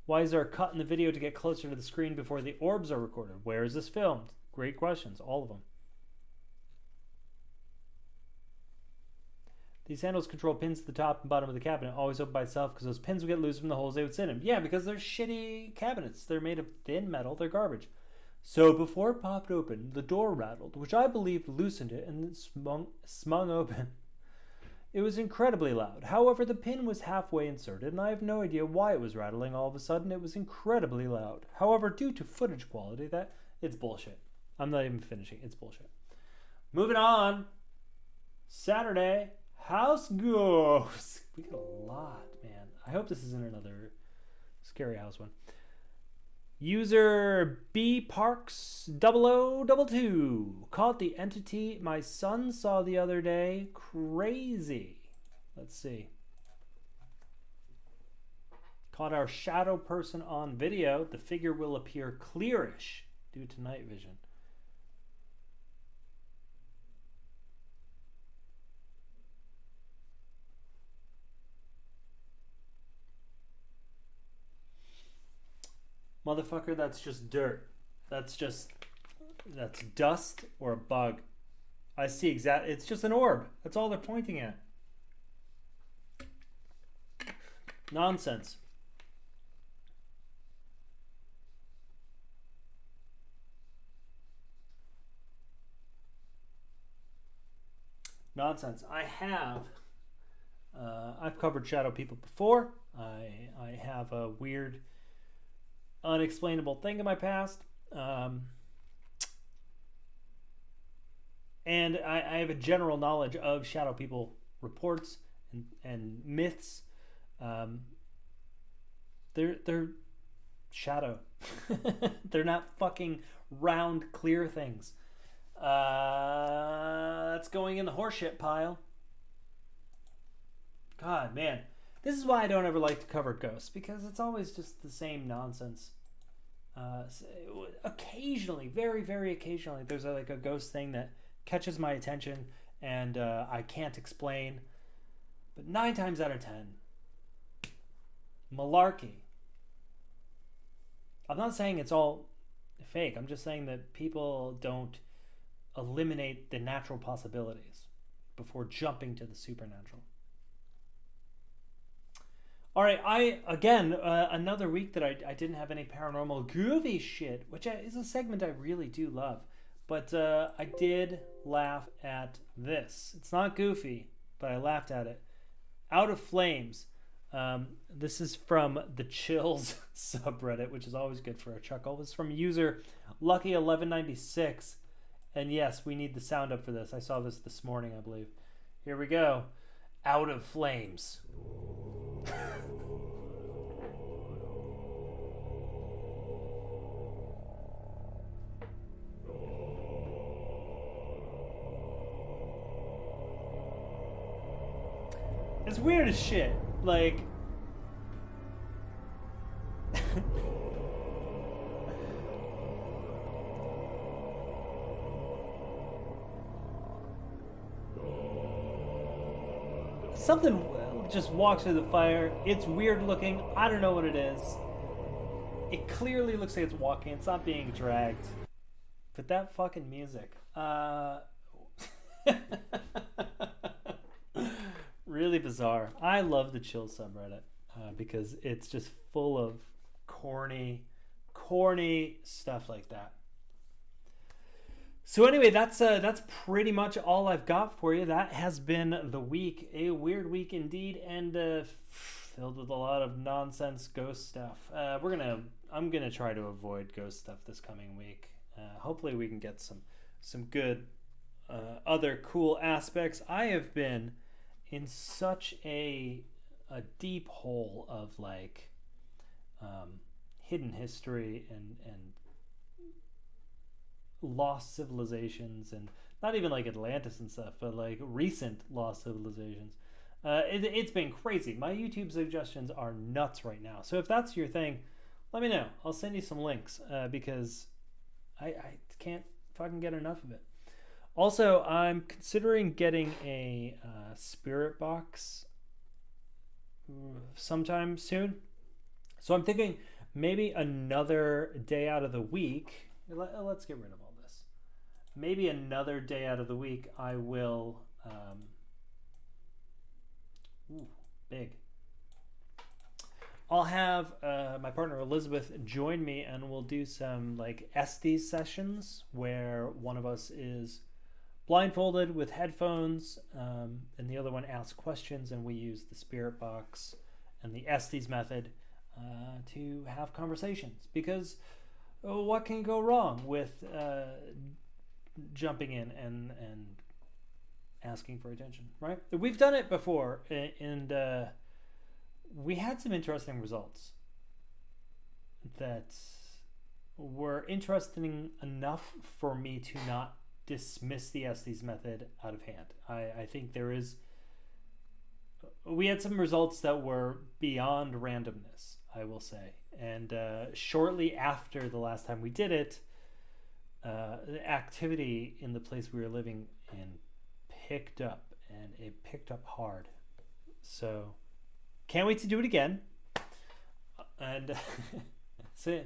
Why is there a cut in the video to get closer to the screen before the orbs are recorded? Where is this filmed? Great questions, all of them. These handles control pins to the top and bottom of the cabinet, always open by itself because those pins would get loose from the holes they would sit in. Yeah, because they're shitty cabinets. They're made of thin metal. They're garbage. So before it popped open, the door rattled, which I believed loosened it and then smung open. It was incredibly loud. However, the pin was halfway inserted, and I have no idea why it was rattling all of a sudden. It was incredibly loud. However, due to footage quality, it's bullshit. I'm not even finishing. It's bullshit. Moving on. Saturday. House Ghosts. We got a lot, man. I hope this isn't another Scary House one. User BParks0022 caught the entity my son saw the other day. Crazy. Let's see. Caught our shadow person on video. The figure will appear clearish due to night vision. Motherfucker, that's just dirt. That's dust or a bug. I see exactly. It's just an orb. That's all they're pointing at. Nonsense. Nonsense. I've covered shadow people before. I have a weird, unexplainable thing in my past. and I have a general knowledge of shadow people reports and myths. They're shadow. They're not fucking round, clear things. That's going in the horseshit pile. God, man. This is why I don't ever like to cover ghosts, because it's always just the same nonsense. Occasionally, very, very occasionally, there's like a ghost thing that catches my attention and I can't explain. But 9 times out of 10, malarkey. I'm not saying it's all fake. I'm just saying that people don't eliminate the natural possibilities before jumping to the supernatural. All right, another week that I didn't have any paranormal goofy shit, which is a segment I really do love. But I did laugh at this. It's not goofy, but I laughed at it. Out of Flames. This is from the Chills subreddit, which is always good for a chuckle. This is from user Lucky1196. And yes, we need the sound up for this. I saw this morning, I believe. Here we go. Out of Flames. It's weird as shit. Like, something just walks through the fire. It's weird looking. I don't know what it is. It clearly looks like it's walking. It's not being dragged. But that fucking music. Really bizarre. I love the Chill subreddit because it's just full of corny stuff like that. So anyway, that's pretty much all I've got for you. That has been the week. A weird week indeed, and filled with a lot of nonsense ghost stuff. I'm gonna try to avoid ghost stuff this coming week. Hopefully we can get some good other cool aspects. I have been in such a deep hole of like hidden history and lost civilizations, and not even like Atlantis and stuff, but like recent lost civilizations. It's been crazy. My YouTube suggestions are nuts right now. So if that's your thing, let me know. I'll send you some links because I can't fucking get enough of it. Also, I'm considering getting a spirit box sometime soon. So I'm thinking maybe another day out of the week. Let's get rid of all this. Maybe another day out of the week I will... big. I'll have my partner Elizabeth join me, and we'll do some like Estes sessions where one of us is blindfolded with headphones, and the other one asks questions, and we use the spirit box and the Estes method to have conversations. Because what can go wrong with jumping in and asking for attention, right? We've done it before, and we had some interesting results that were interesting enough for me to not dismiss the Estes method out of hand. I think we had some results that were beyond randomness, I will say. And shortly after the last time we did it, the activity in the place we were living in picked up, and it picked up hard. So can't wait to do it again. And so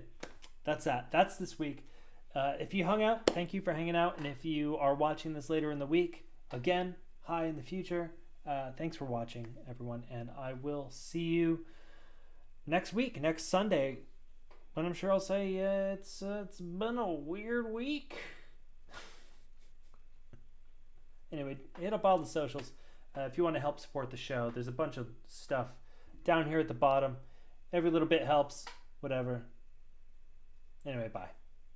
that's that. That's this week. If you hung out, thank you for hanging out. And if you are watching this later in the week, again, hi in the future. Thanks for watching, everyone. And I will see you next week, next Sunday, when I'm sure I'll say it's been a weird week. Anyway, hit up all the socials. If you want to help support the show, there's a bunch of stuff down here at the bottom. Every little bit helps, whatever. Anyway, bye.